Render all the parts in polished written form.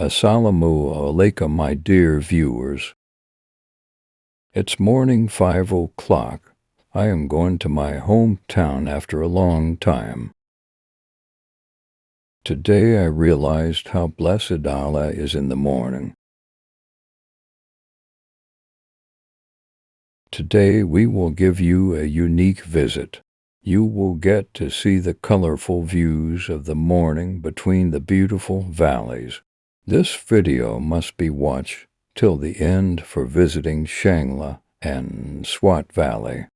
Assalamu alaikum, my dear viewers. It's morning 5 o'clock. I am going to my hometown after a long time. Today I realized how blessed Allah is in the morning. Today we will give you a unique visit. You will get to see the colorful views of the morning between the beautiful valleys. This video must be watched till the end for visiting Shangla and SWAT Valley.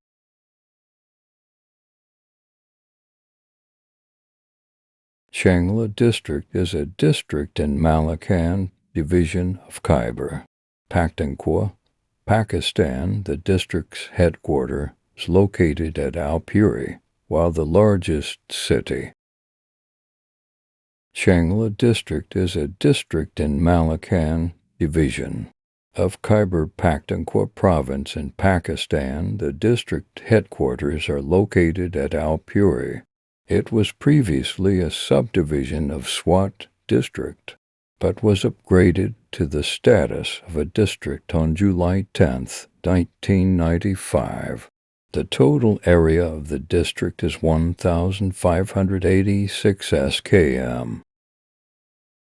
Shangla District is a district in Malakand Division of Khyber Pakhtunkhwa, Pakistan. The district's headquarters is located at Alpuri, while the largest city. Shangla District is a district in Malakand Division of Khyber Pakhtunkhwa Province in Pakistan. The district headquarters are located at Alpuri. It was previously a subdivision of SWAT District, but was upgraded to the status of a district on July 10, 1995. The total area of the district is 1,586 skm.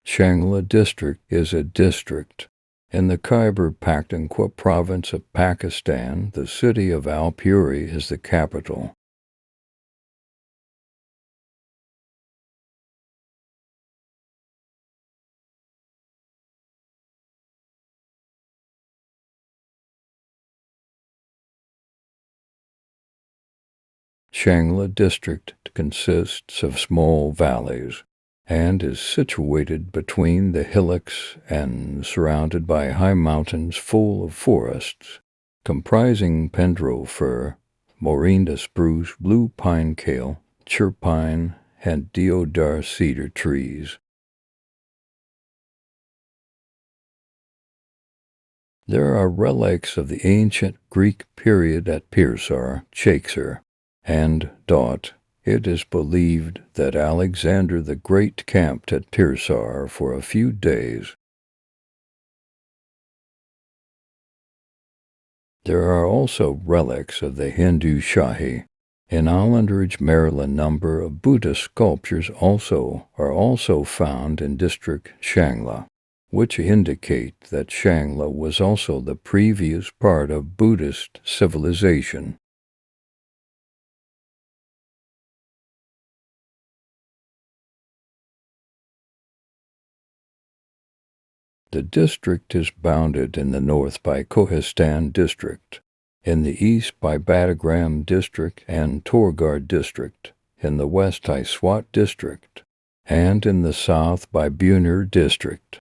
Shangla District is a district in the Khyber Pakhtunkhwa province of Pakistan. The city of Alpuri is the capital. Shangla District consists of small valleys and is situated between the hillocks and surrounded by high mountains full of forests, comprising pendro fir, morinda spruce, blue pine kale, chirpine, and deodar cedar trees. There are relics of the ancient Greek period at Pirsar, Chaksar, and Dot. It is believed that Alexander the Great camped at Pirsar for a few days. There are also relics of the Hindu Shahi. In Allandridge, Maryland, number of Buddhist sculptures are also found in district Shangla, which indicate that Shangla was also the previous part of Buddhist civilization. The district is bounded in the north by Kohistan District, in the east by Badagram District and Torgard District, in the west by SWAT District, and in the south by Buner District.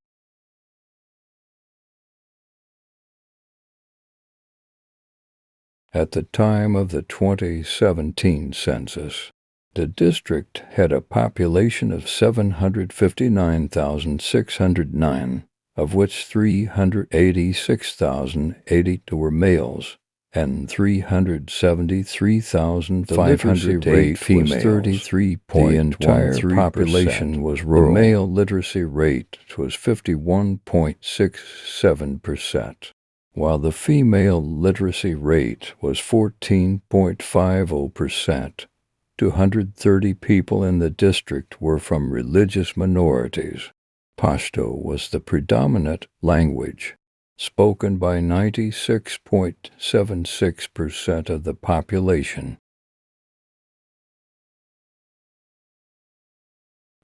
At the time of the 2017 census, the district had a population of 759,609. Of which 386,082 were males and 373,508 females. 33.13%. The entire population was rural. The male literacy rate was 51.67%, while the female literacy rate was 14.50%. 230 people in the district were from religious minorities. Pashto was the predominant language, spoken by 96.76% of the population.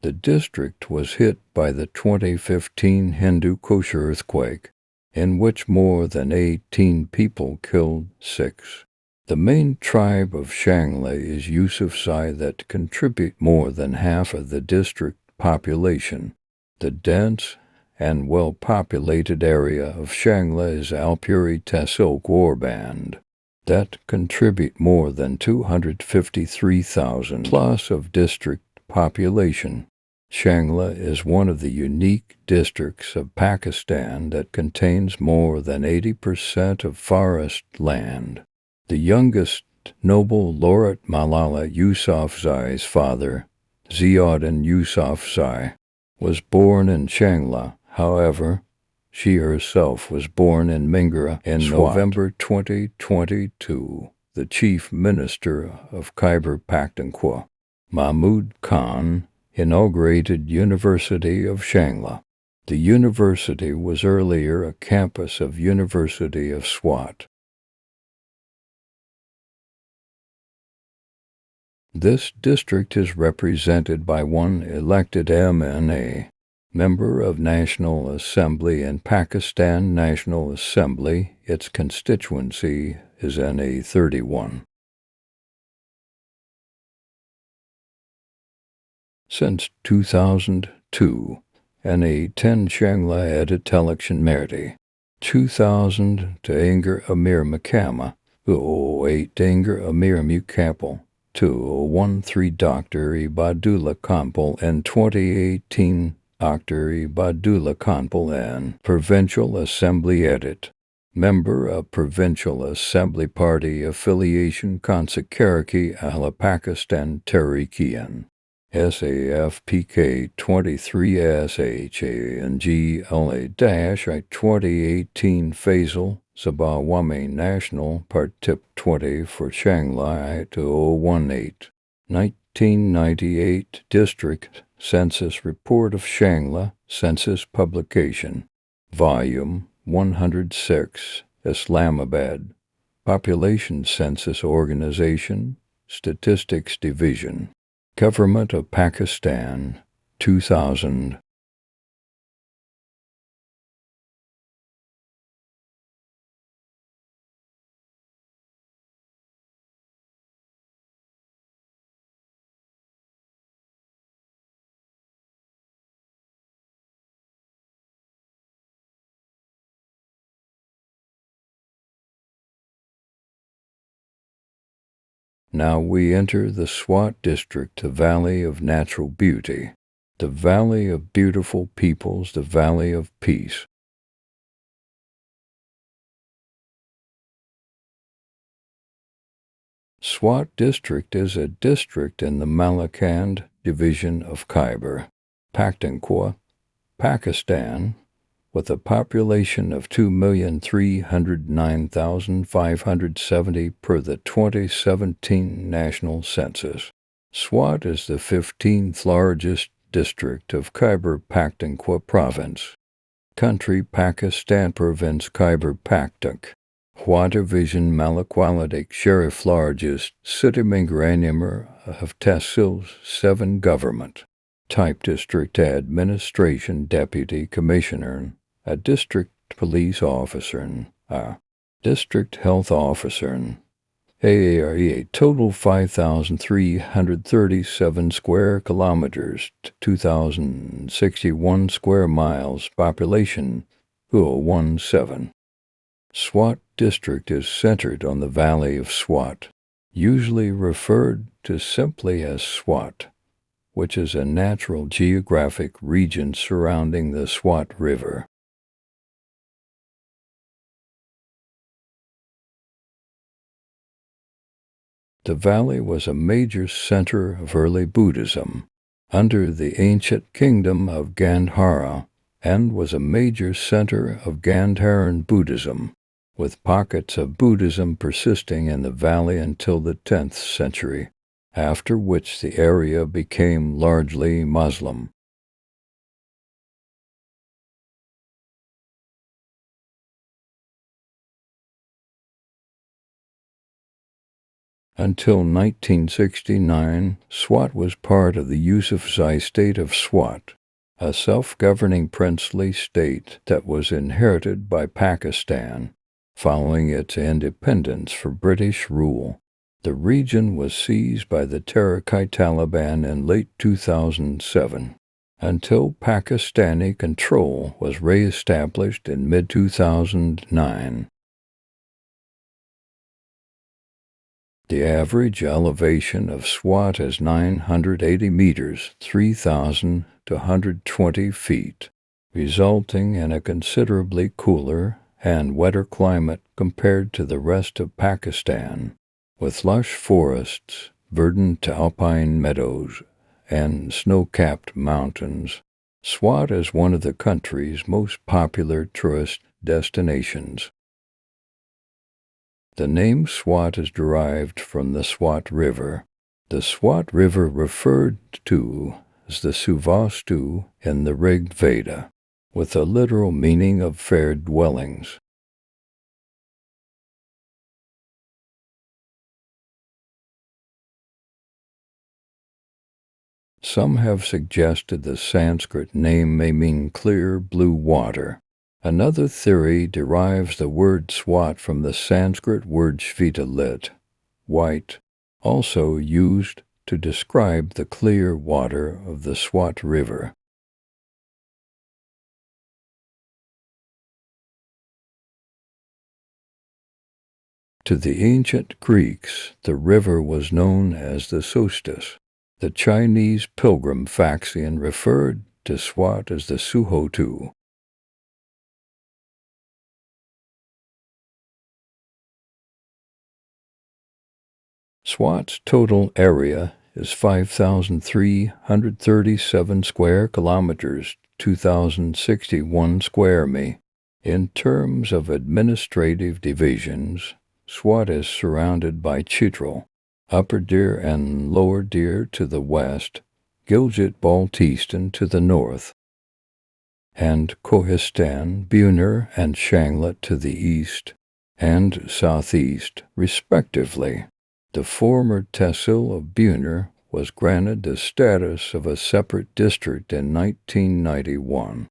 The district was hit by the 2015 Hindu Kush earthquake, in which more than 18 people killed 6. The main tribe of Shangla is Yusufzai that contribute more than half of the district population. The dense and well-populated area of Shangla is Alpuri Tehsil Warband that contribute more than 253,000 plus of district population. Shangla is one of the unique districts of Pakistan that contains more than 80% of forest land. The youngest Nobel laureate Malala Yousafzai's father, Ziauddin Yousafzai, was born in Shangla. However, she herself was born in Mingra in SWAT. November 2022. The Chief Minister of Khyber Pakhtunkhwa, Mahmud Khan, inaugurated University of Shangla. The university was earlier a campus of University of SWAT. This district is represented by one elected MNA, Member of National Assembly in Pakistan National Assembly. Its constituency is NA 31. Since 2002, NA 10 Shangla edit election Merdi. 2000 to Anger Amir Makama, 2008 Anger Amir Mukapal, 2013 Dr. Ibadullah Kanpal, and 2018 Dr. Ibadullah Kanpal and Provincial Assembly edit. Member of Provincial Assembly Party affiliation Kansakaraki Ala Pakistan Tehreek-e SAFPK 23 SHANGLA-I 2018 Faisal Sabawami National Partip 20 for Shangla I 2018 1998 District Census Report of Shangla Census Publication Volume 106 Islamabad Population Census Organization Statistics Division Government of Pakistan, 2000. Now we enter the SWAT district, the Valley of Natural Beauty, the Valley of Beautiful Peoples, the Valley of Peace. SWAT district is a district in the Malakand division of Khyber Pakhtunkhwa, Pakistan, with a population of 2,309,570 per the 2017 National Census. SWAT is the 15th largest district of Khyber Pakhtunkhwa Province. Country Pakistan Province Khyber Pakhtunkhwa Division Malakwaladik Sheriff Largest City Mingranimur of Tehsils 7 Government. Type District Administration Deputy Commissioner, a District Police Officer, a District Health Officer, a total 5,337 square kilometers, 2,061 square miles, population 017. SWAT District is centered on the Valley of SWAT, usually referred to simply as SWAT, which is a natural geographic region surrounding the SWAT River. The valley was a major center of early Buddhism under the ancient kingdom of Gandhara and was a major center of Gandharan Buddhism, with pockets of Buddhism persisting in the valley until the 10th century, after which the area became largely Muslim. Until 1969, SWAT was part of the Yusufzai state of SWAT, a self-governing princely state that was inherited by Pakistan following its independence from British rule. The region was seized by the Tehreek-i-Taliban in late 2007, until Pakistani control was re-established in mid-2009. The average elevation of SWAT is 980 meters, 3,220 feet, resulting in a considerably cooler and wetter climate compared to the rest of Pakistan, with lush forests, verdant alpine meadows, and snow-capped mountains. SWAT is one of the country's most popular tourist destinations. The name SWAT is derived from the SWAT River. The SWAT River referred to as the Suvastu in the Rig Veda, with a literal meaning of fair dwellings. Some have suggested the Sanskrit name may mean clear blue water. Another theory derives the word SWAT from the Sanskrit word Shveta, white, also used to describe the clear water of the SWAT River. To the ancient Greeks, the river was known as the Sostus. The Chinese pilgrim Faxian referred to SWAT as the Suhotu. SWAT's total area is 5,337 square kilometers, 2,061 square mi. In terms of administrative divisions, SWAT is surrounded by Chitral, Upper Deer and Lower Deer to the west, Gilgit-Baltistan to the north, and Kohistan, Buner, and Shangla to the east and southeast, respectively. The former tehsil of Buner was granted the status of a separate district in 1991.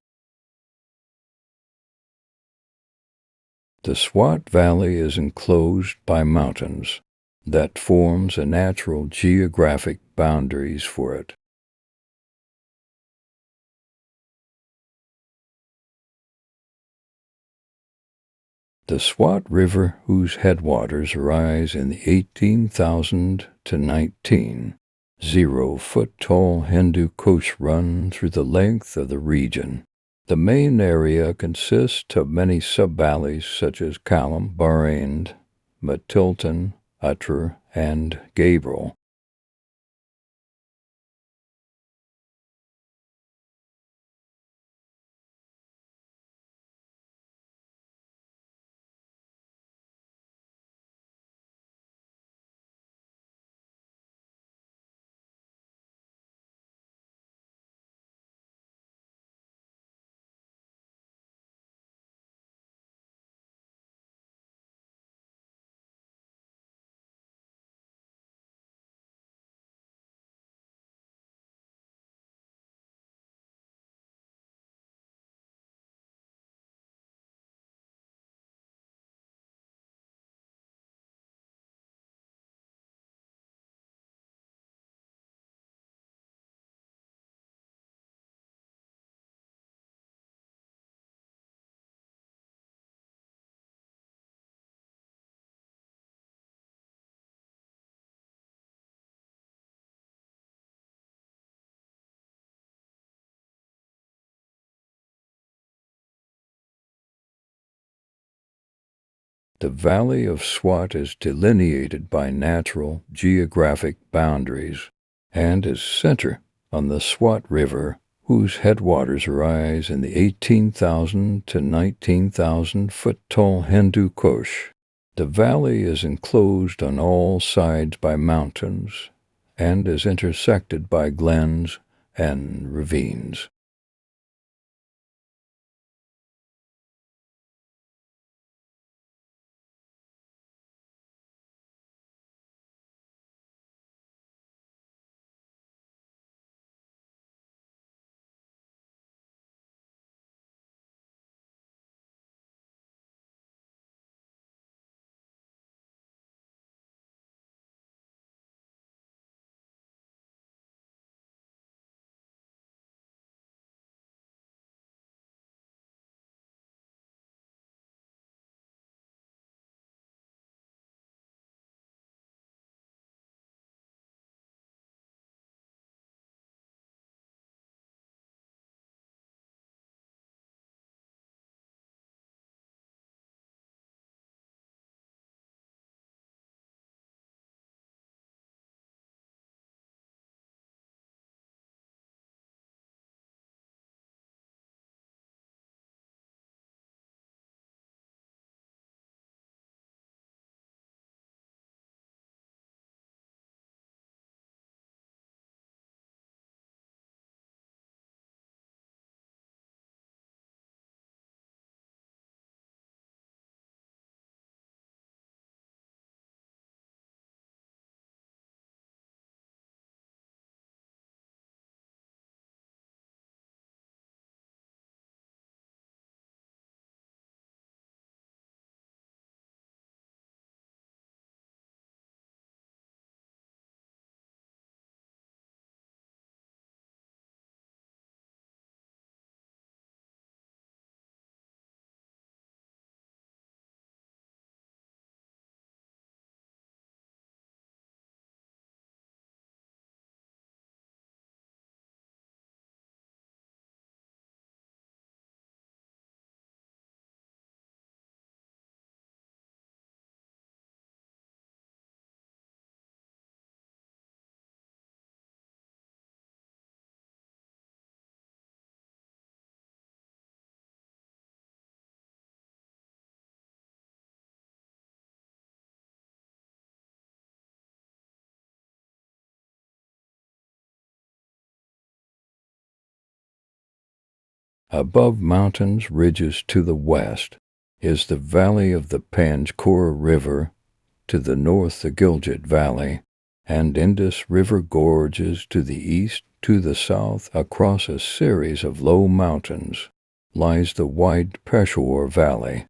The SWAT Valley is enclosed by mountains that forms a natural geographic boundaries for it. The SWAT River, whose headwaters rise in the 18,000 to 19,000-foot-tall Hindu Kush, run through the length of the region. The main area consists of many sub-valleys such as Kalam, Barind, Matilton, Uttar, and Gabriel. The Valley of SWAT is delineated by natural geographic boundaries and is centered on the SWAT River, whose headwaters rise in the 18,000 to 19,000-foot-tall Hindu Kush. The valley is enclosed on all sides by mountains and is intersected by glens and ravines. Above mountains ridges to the west is the valley of the Panchkora River, to the north the Gilgit Valley, and Indus River gorges to the east. To the south, across a series of low mountains, lies the wide Peshawar Valley.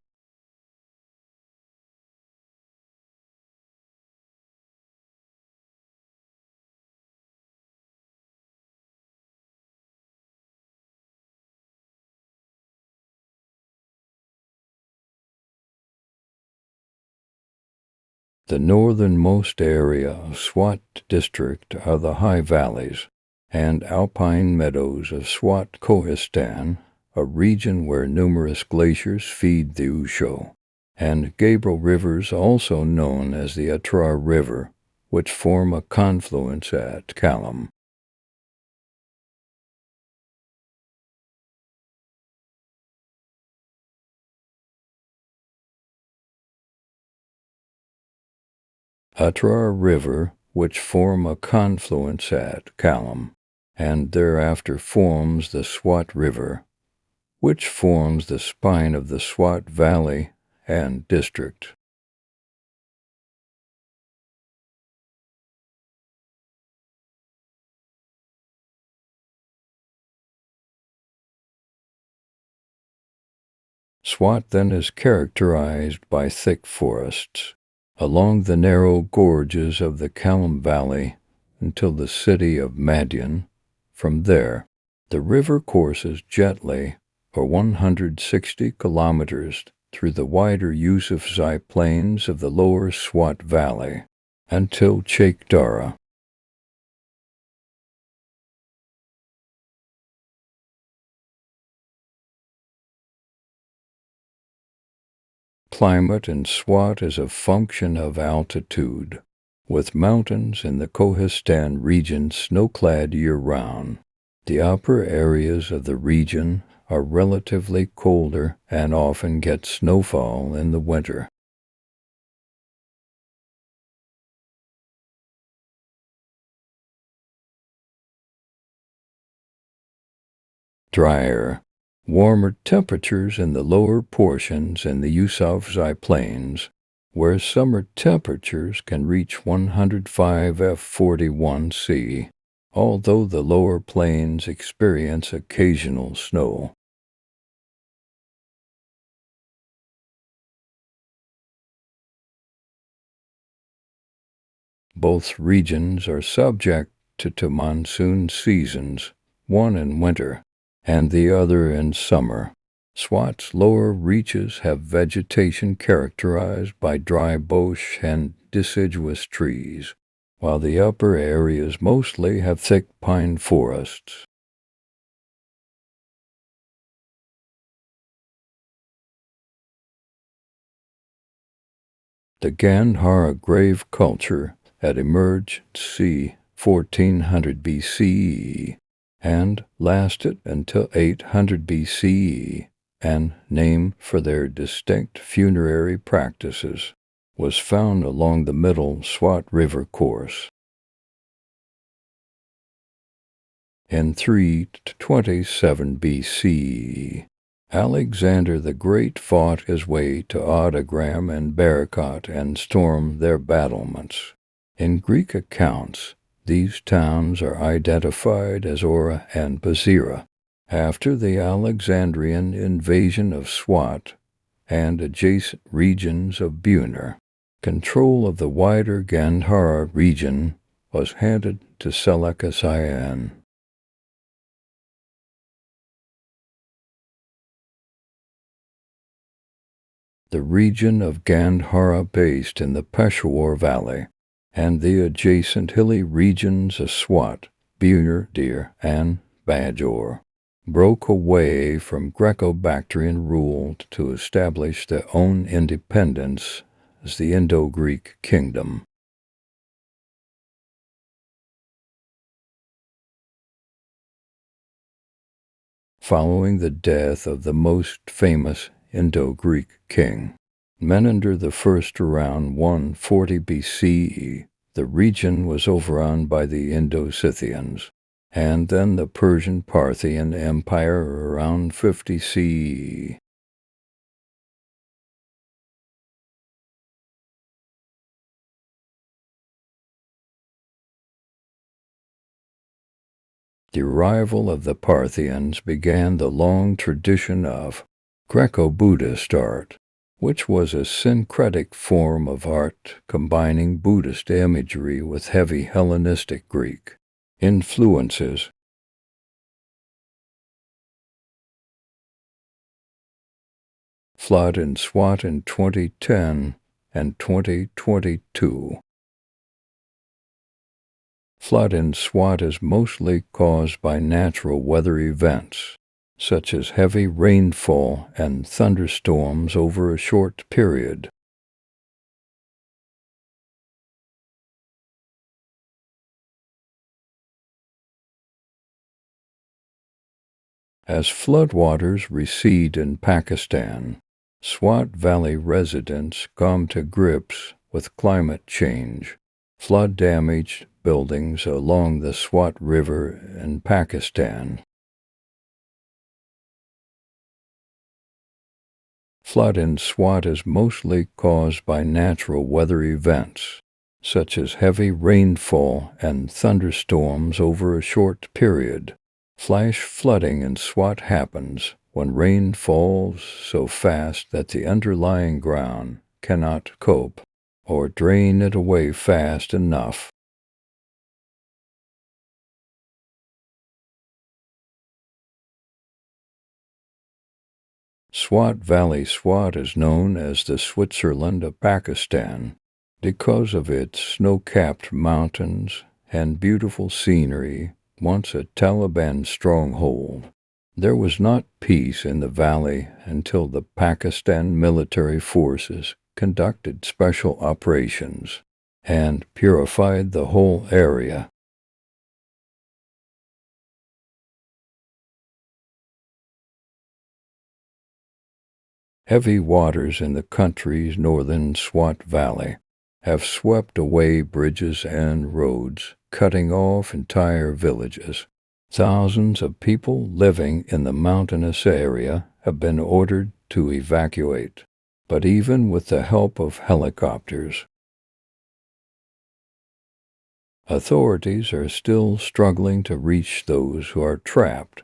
The northernmost area of SWAT district are the high valleys and alpine meadows of SWAT Kohistan, a region where numerous glaciers feed the Usho, and Gabriel rivers, also known as the Atrar River, which form a confluence at Kalam. Atrar River, which form a confluence at Kalam, and thereafter forms the SWAT River, which forms the spine of the SWAT Valley and district. SWAT then is characterized by thick forests along the narrow gorges of the Kalam Valley until the city of Madian. From there, the river courses gently for 160 kilometers through the wider Yusufzai plains of the lower Swat Valley until Chekdara. Climate in Swat is a function of altitude, with mountains in the Kohistan region snow-clad year-round. The upper areas of the region are relatively colder and often get snowfall in the winter. Drier, warmer temperatures in the lower portions in the Yusufzai Plains, where summer temperatures can reach 105 F41C, although the lower plains experience occasional snow. Both regions are subject to monsoon seasons, one in winter and the other in summer. Swat's lower reaches have vegetation characterized by dry bush and deciduous trees, while the upper areas mostly have thick pine forests. The Gandhara grave culture had emerged c. 1400 BCE and lasted until 800 BCE, and name for their distinct funerary practices was found along the middle Swat River course. In 327 BCE, Alexander the Great fought his way to Otagram and Barakat and stormed their battlements. In Greek accounts, these towns are identified as Ora and Pazira, after the Alexandrian invasion of Swat and adjacent regions of Buner. Control of the wider Gandhara region was handed to Seleucus-Ian. The region of Gandhara based in the Peshawar Valley and the adjacent hilly regions of Swat, Buner, Dir, and Bajor broke away from Greco-Bactrian rule to establish their own independence as the Indo-Greek kingdom. Following the death of the most famous Indo-Greek king, Menander I around 140 BCE, the region was overrun by the Indo-Scythians, and then the Persian Parthian Empire around 50 CE. The arrival of the Parthians began the long tradition of Greco-Buddhist art, which was a syncretic form of art combining Buddhist imagery with heavy Hellenistic Greek influences. Flood in SWAT in 2010 and 2022. Flood in SWAT is mostly caused by natural weather events, such as heavy rainfall and thunderstorms over a short period. As floodwaters recede in Pakistan, Swat Valley residents come to grips with climate change. Flood-damaged buildings along the Swat River in Pakistan. Flood in SWAT is mostly caused by natural weather events, such as heavy rainfall and thunderstorms over a short period. Flash flooding in SWAT happens when rain falls so fast that the underlying ground cannot cope or drain it away fast enough. Swat Valley SWAT is known as the Switzerland of Pakistan because of its snow-capped mountains and beautiful scenery. Once a Taliban stronghold, there was not peace in the valley until the Pakistan military forces conducted special operations and purified the whole area. Heavy waters in the country's northern Swat Valley have swept away bridges and roads, cutting off entire villages. Thousands of people living in the mountainous area have been ordered to evacuate, but even with the help of helicopters, authorities are still struggling to reach those who are trapped.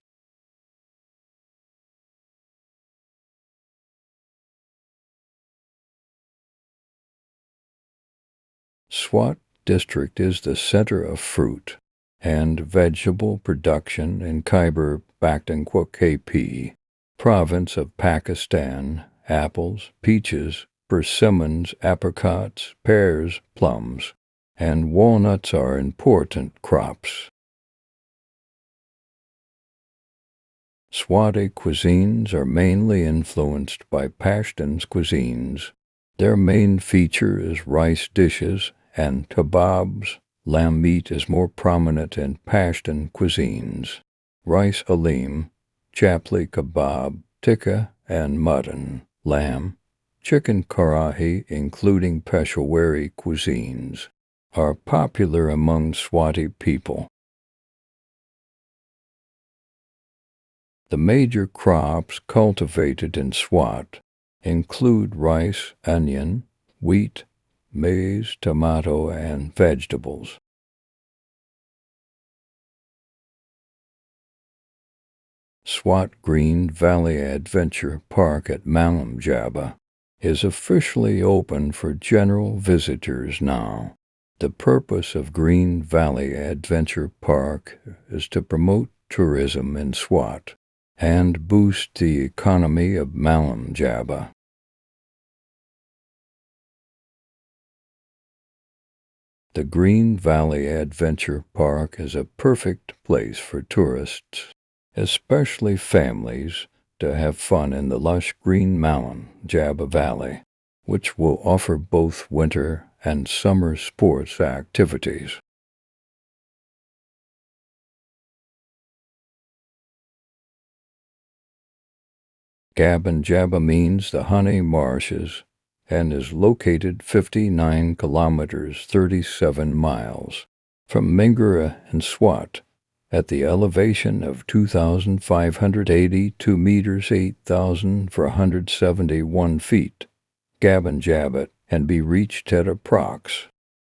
Swat District is the center of fruit and vegetable production in Khyber Pakhtunkhwa province of Pakistan. Apples, peaches, persimmons, apricots, pears, plums, and walnuts are important crops. Swati cuisines are mainly influenced by Pashtun's cuisines. Their main feature is rice dishes and kebabs. Lamb meat is more prominent in Pashtun cuisines. Rice halim, chapli kebab, tikka, and mutton, lamb, chicken karahi, including Peshawari cuisines, are popular among Swati people. The major crops cultivated in Swat include rice, onion, wheat, maize, tomato, and vegetables. Swat Green Valley Adventure Park at Malam Jaba is officially open for general visitors now. The purpose of Green Valley Adventure Park is to promote tourism in Swat and boost the economy of Malam Jaba. The Green Valley Adventure Park is a perfect place for tourists, especially families, to have fun in the lush green Malam Jaba Valley, which will offer both winter and summer sports activities. Gaban Jaba means the honey marshes and is located 59 kilometers 37 miles from Mingara and Swat At the elevation of 2,582 meters, 8,471 feet, Gabon-Jabet, and be reached at approx.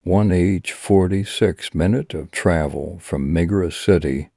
1h 46 minute of travel from Migra City,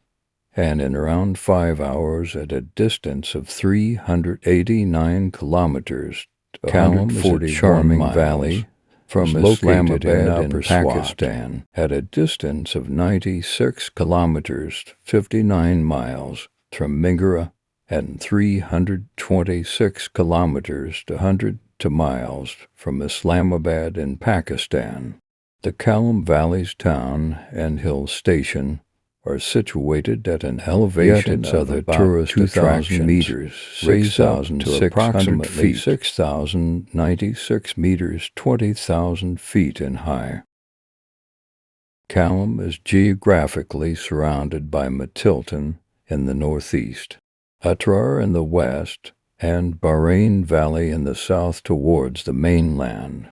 and in around 5 hours at a distance of 389 kilometers. Kalam is a charming valley from Islamabad in Pakistan at a distance of 96 kilometers, 59 miles from Migra, and 326 kilometers to 100 miles from Islamabad in Pakistan. The Kalam Valley's town and hill station are situated at an elevation of about tourist 2,000 meters, raised up to approximately 6,096 meters, 20,000 feet in high. Kalam is geographically surrounded by Matilton in the northeast, Atrar in the west, and Bahrain Valley in the south towards the mainland.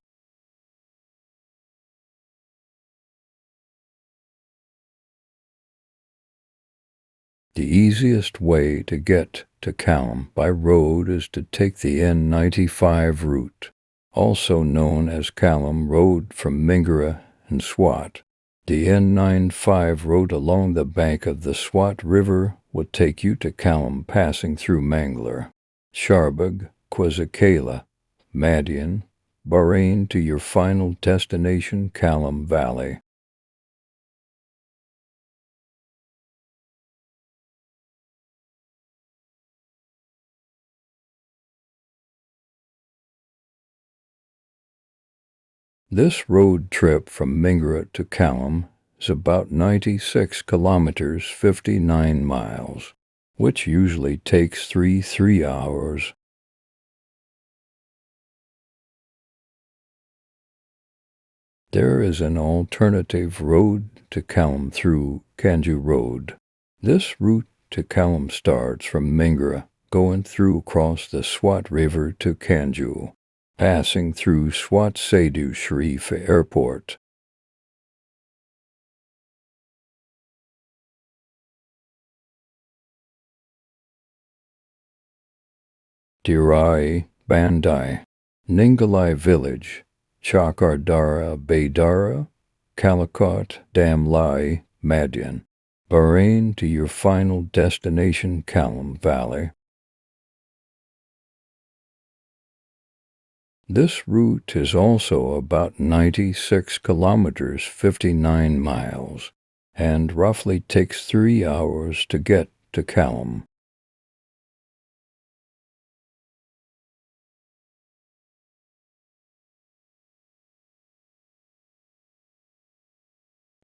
The easiest way to get to Kalam by road is to take the N95 route, also known as Kalam Road from Migra and SWAT. The N95 road along the bank of the SWAT River will take you to Kalam, passing through Manglar, Sharbag, Quizakela, Madian, Bahrain to your final destination, Kalam Valley. This road trip from Migra to Kalam is about 96 kilometers, 59 miles, which usually takes 3 hours. There is an alternative road to Kalam through Kanju Road. This route to Kalam starts from Migra, going through across the Swat River to Kanju, passing through Swat Saidu Sharif Airport. Dirai, Bandai, Ningalai Village, Chakardara, Baydara, Calicut, Damlai, Madian, Bahrain to your final destination, Kalam Valley. This route is also about 96 kilometers, 59 miles, and roughly takes 3 hours to get to Kalam.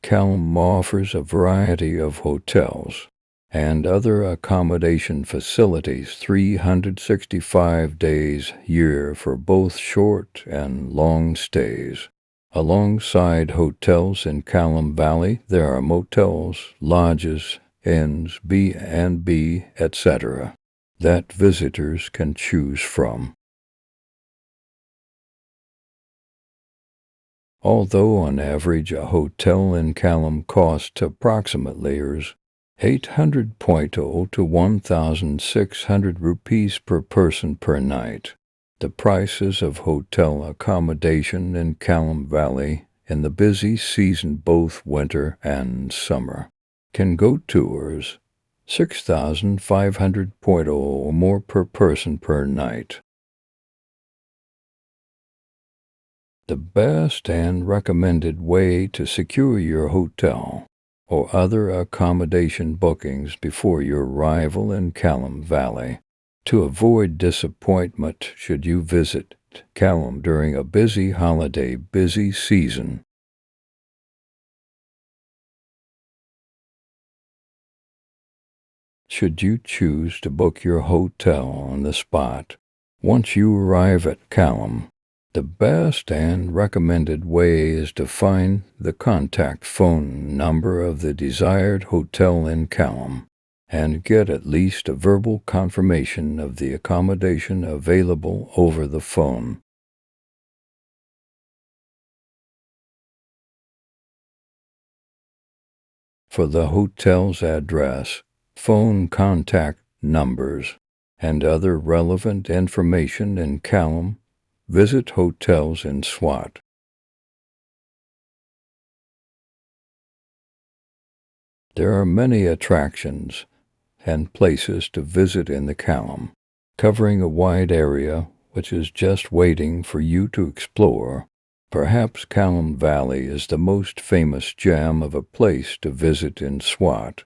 Kalam offers a variety of hotels and other accommodation facilities 365 days a year for both short and long stays. Alongside hotels in Kalam Valley, there are motels, lodges, inns, B&B, etc. that visitors can choose from. Although on average a hotel in Kalam costs approximately 800.0 to 1,600 rupees per person per night, the prices of hotel accommodation in Kalam Valley in the busy season, both winter and summer, can go to 6,500.0 or more per person per night. The best and recommended way to secure your hotel or other accommodation bookings before your arrival in Kalam Valley. To avoid disappointment should you visit Kalam during a busy holiday busy season. Should you choose to book your hotel on the spot once you arrive at Kalam, the best and recommended way is to find the contact phone number of the desired hotel in Kalam and get at least a verbal confirmation of the accommodation available over the phone. for the hotel's address, phone contact numbers, and other relevant information in Callum, visit hotels in SWAT. There are many attractions and places to visit in the Callum, covering a wide area which is just waiting for you to explore. Perhaps Callum Valley is the most famous gem of a place to visit in SWAT.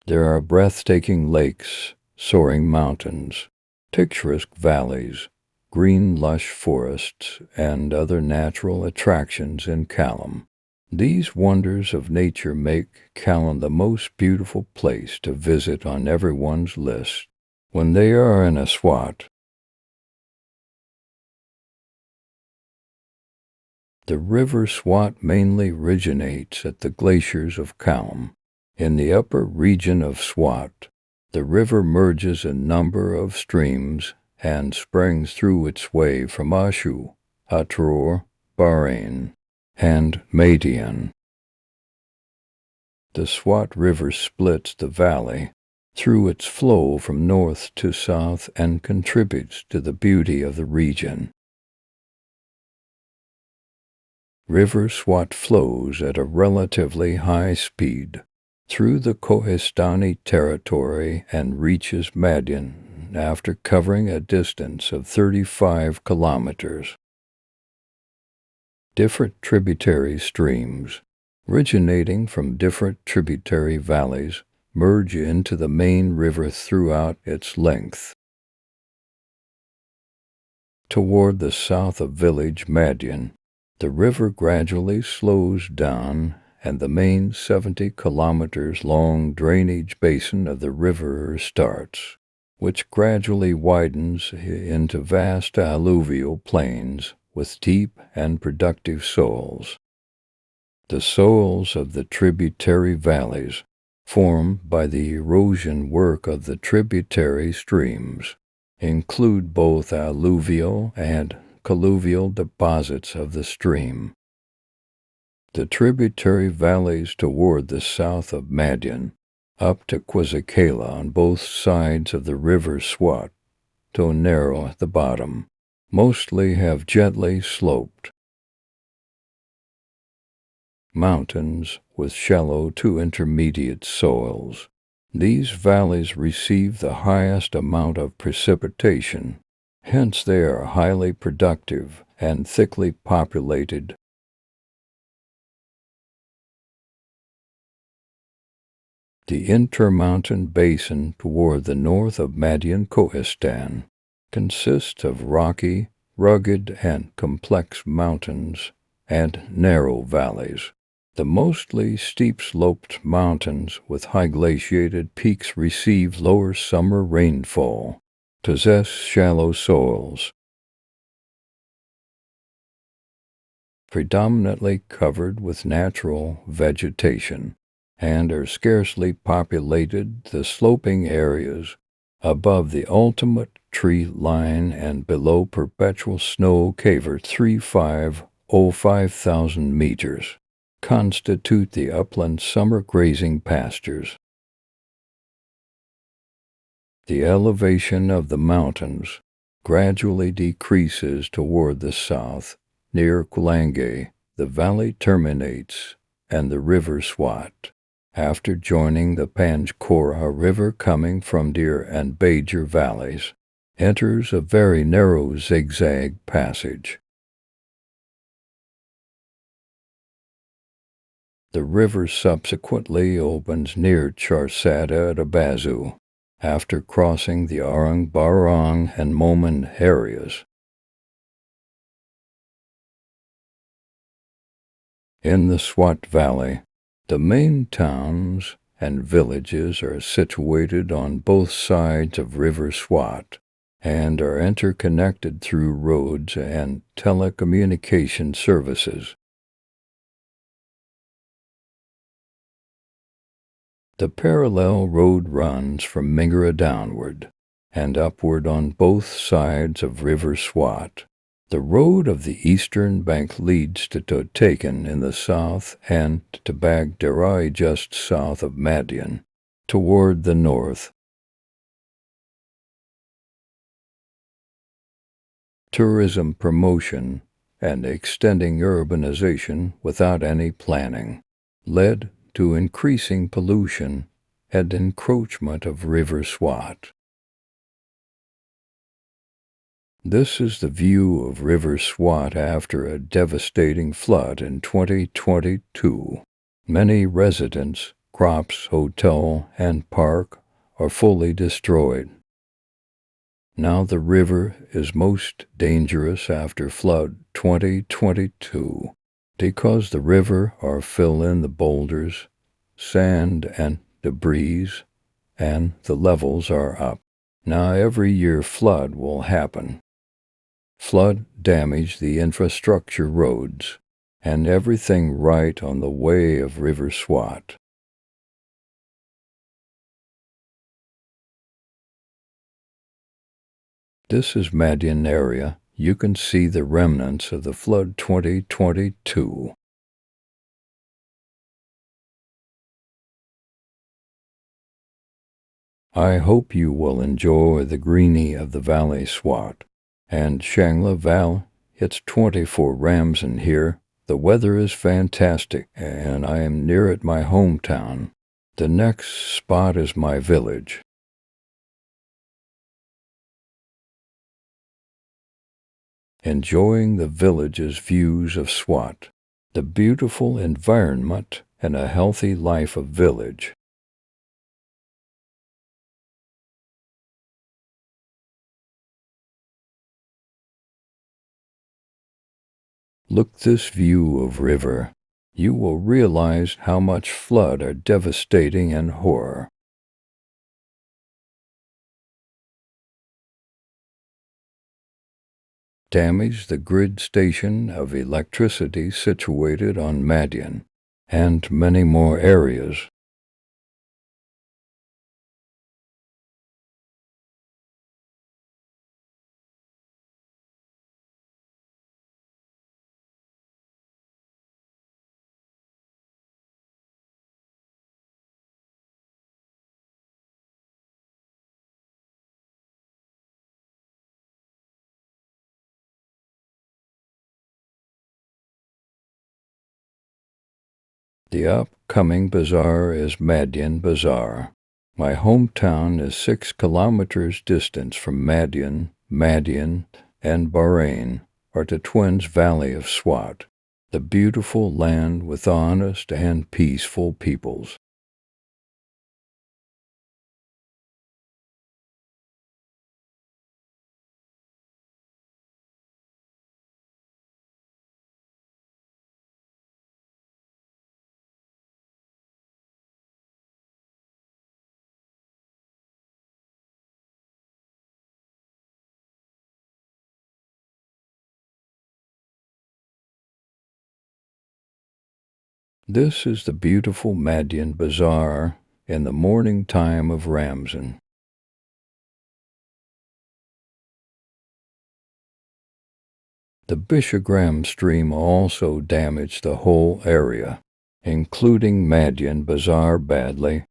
There are breathtaking lakes, soaring mountains, picturesque valleys, green lush forests, and other natural attractions in Callum. These wonders of nature make Callum the most beautiful place to visit on everyone's list when they are in a SWAT. The river Swat mainly originates at the glaciers of Callum. In the upper region of Swat, the river merges a number of streams and springs through its way from Ashu, Atror, Bahrain, and Madian. The Swat River splits the valley through its flow from north to south and contributes to the beauty of the region. River Swat flows at a relatively high speed through the Kohistani territory and reaches Madian after covering a distance of 35 kilometers. Different tributary streams, originating from different tributary valleys, merge into the main river throughout its length. Toward the south of village Madian, the river gradually slows down and the main 70 kilometers long drainage basin of the river starts, which gradually widens into vast alluvial plains with deep and productive soils. The soils of the tributary valleys, formed by the erosion work of the tributary streams, include both alluvial and colluvial deposits of the stream. The tributary valleys toward the south of Madian, up to Quizikala on both sides of the river Swat, though narrow at the bottom, mostly have gently sloped mountains with shallow to intermediate soils. These valleys receive the highest amount of precipitation, hence they are highly productive and thickly populated. The intermountain basin toward the north of Madian Kohistan consists of rocky, rugged, and complex mountains and narrow valleys. The mostly steep-sloped mountains with high glaciated peaks receive lower summer rainfall, possess shallow soils, predominantly covered with natural vegetation, and are scarcely populated. The sloping areas above the ultimate tree line and below perpetual snow cover 5,000 meters constitute the upland summer grazing pastures. The elevation of the mountains gradually decreases toward the south. Near Kulange, the valley terminates, and the river Swat, after joining the Panchkora River coming from Deer and Bajor valleys, enters a very narrow zigzag passage. The river subsequently opens near Charsada at Abazu, after crossing the Arang Barang and Moman areas. In the Swat Valley, the main towns and villages are situated on both sides of River Swat and are interconnected through roads and telecommunication services. The parallel road runs from Mingra downward, and upward on both sides of River Swat. The road of the eastern bank leads to Totaken in the south and to Bagdarai just south of Madian, toward the north. Tourism promotion and extending urbanization without any planning led to increasing pollution and encroachment of River Swat. This is the view of River Swat after a devastating flood in 2022. Many residents, crops, hotel, and park are fully destroyed. Now the river is most dangerous after flood 2022 because the river are fill in the boulders, sand, and debris, and the levels are up. Now every year flood will happen. Flood damage the infrastructure roads and everything right on the way of River Swat. This is Madian area. You can see the remnants of the flood 2022. I hope you will enjoy the greenie of the Valley Swat and Shangla Valley. It's 24 rams in here. The weather is fantastic, and I am near at my hometown. The next spot is my village. Enjoying the village's views of Swat, the beautiful environment, and a healthy life of village. Look this view of river. You will realize how much flood are devastating and horror. Damage the grid station of electricity situated on Madian, and many more areas. The upcoming bazaar is Madian Bazaar. My hometown is 6 kilometers distant from Madian. Madian and Bahrain are the twins valley of Swat, the beautiful land with honest and peaceful peoples. This is the beautiful Madian Bazaar in the morning time of Ramzan. The Bishagram stream also damaged the whole area, including Madian Bazaar badly.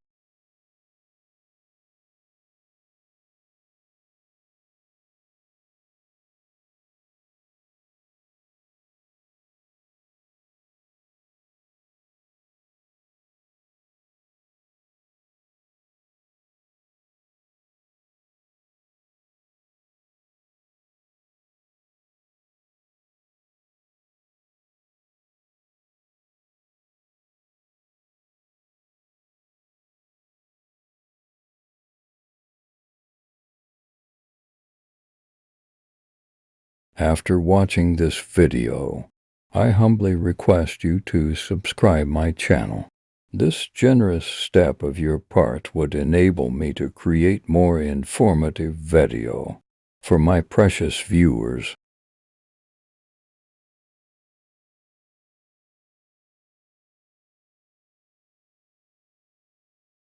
After watching this video, I humbly request you to subscribe my channel. This generous step of your part would enable me to create more informative video for my precious viewers.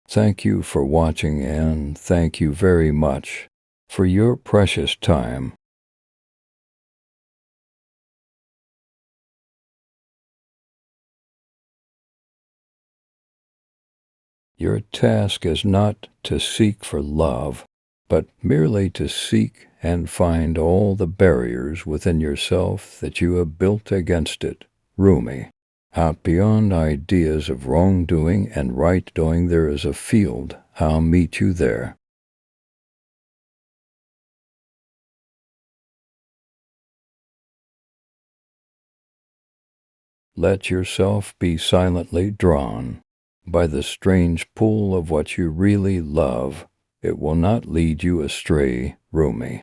Thank you for watching and thank you very much. for your precious time. Your task is not to seek for love, but merely to seek and find all the barriers within yourself that you have built against it. Rumi. Out beyond ideas of wrongdoing and right doing there is a field. I'll meet you there. Let yourself be silently drawn by the strange pull of what you really love. It will not lead you astray, Rumi.